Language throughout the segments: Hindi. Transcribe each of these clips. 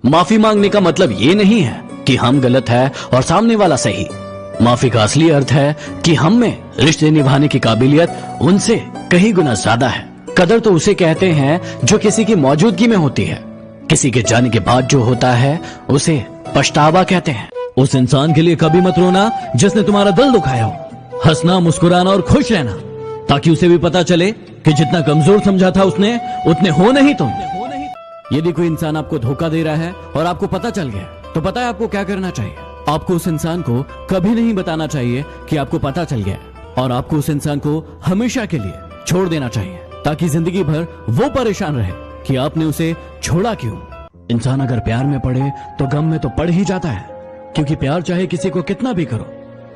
माफी मांगने का मतलब ये नहीं है कि हम गलत है और सामने वाला सही। माफी का असली अर्थ है कि हम में रिश्ते निभाने की काबिलियत उनसे कहीं गुना ज्यादा है। कदर तो उसे कहते हैं जो किसी की मौजूदगी में होती है। किसी के जाने के बाद जो होता है उसे पछतावा कहते हैं। उस इंसान के लिए कभी मत रोना जिसने तुम्हारा दिल दुखाया हो। हंसना, मुस्कुराना और खुश रहना, ताकि उसे भी पता चले कि जितना कमजोर समझा था उसने, उतने हो नहीं तुम। यदि कोई इंसान आपको धोखा दे रहा है और आपको पता चल गया, तो पता है आपको क्या करना चाहिए? आपको उस इंसान को कभी नहीं बताना चाहिए कि आपको पता चल गया, और आपको उस इंसान को हमेशा के लिए छोड़ देना चाहिए, ताकि जिंदगी भर वो परेशान रहे कि आपने उसे छोड़ा क्यों। इंसान अगर प्यार में पड़े तो गम में तो पड़ ही जाता है, क्योंकि प्यार चाहे किसी को कितना भी करो,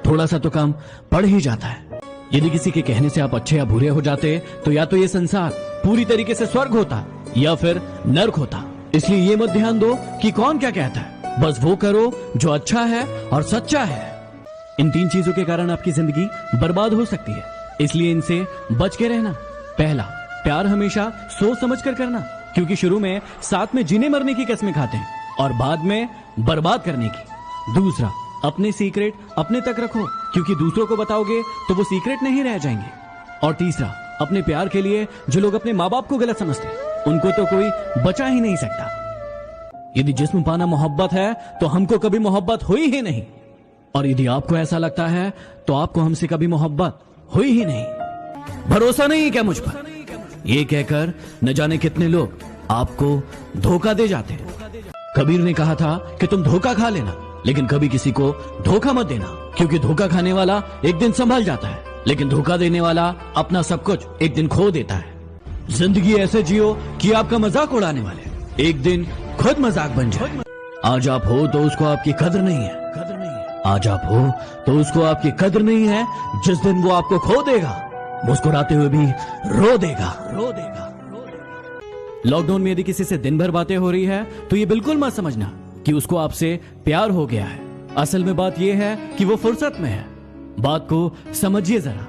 थोड़ा सा तो कम पड़ ही जाता है। यदि किसी के कहने से आप अच्छे या बुरे हो जाते, तो या तो ये संसार पूरी तरीके से स्वर्ग होता या फिर नर्क होता। इसलिए ये मत ध्यान दो कि कौन क्या कहता है, बस वो करो जो अच्छा है और सच्चा है। इन 3 चीजों के कारण आपकी जिंदगी बर्बाद हो सकती है, इसलिए इनसे बच के रहना। पहला, प्यार हमेशा सोच समझ कर करना, क्योंकि शुरू में साथ में जीने मरने की कस्में खाते हैं और बाद में बर्बाद करने की। दूसरा, अपने सीक्रेट अपने तक रखो, क्योंकि दूसरों को बताओगे तो वो सीक्रेट नहीं रह जाएंगे। और तीसरा, अपने प्यार के लिए जो लोग अपने माँ बाप को गलत समझते हैं, उनको तो कोई बचा ही नहीं सकता। यदि जिस्म पाना मोहब्बत है तो हमको कभी मोहब्बत हुई ही नहीं, और यदि आपको ऐसा लगता है तो आपको हमसे कभी मोहब्बत हुई ही नहीं। भरोसा नहीं क्या मुझ पर? ये कहकर न जाने कितने लोग आपको धोखा दे जाते हैं। कबीर ने कहा था कि तुम धोखा खा लेना, लेकिन कभी किसी को धोखा मत देना, क्योंकि धोखा खाने वाला एक दिन संभल जाता है, लेकिन धोखा देने वाला अपना सब कुछ एक दिन खो देता है। जिंदगी ऐसे जियो कि आपका मजाक उड़ाने वाले एक दिन खुद मजाक बन जाए। आज आप हो तो उसको आपकी कदर नहीं है। आज आप हो तो उसको आपकी कदर नहीं है। जिस दिन वो आपको खो देगा, मुस्कुराते हुए भी रो देगा। लॉकडाउन में यदि किसी से दिन भर बातें हो रही है तो ये बिल्कुल मत समझना कि उसको आपसे प्यार हो गया है। असल में बात यह है कि वो फुर्सत में है। बात को समझिए जरा।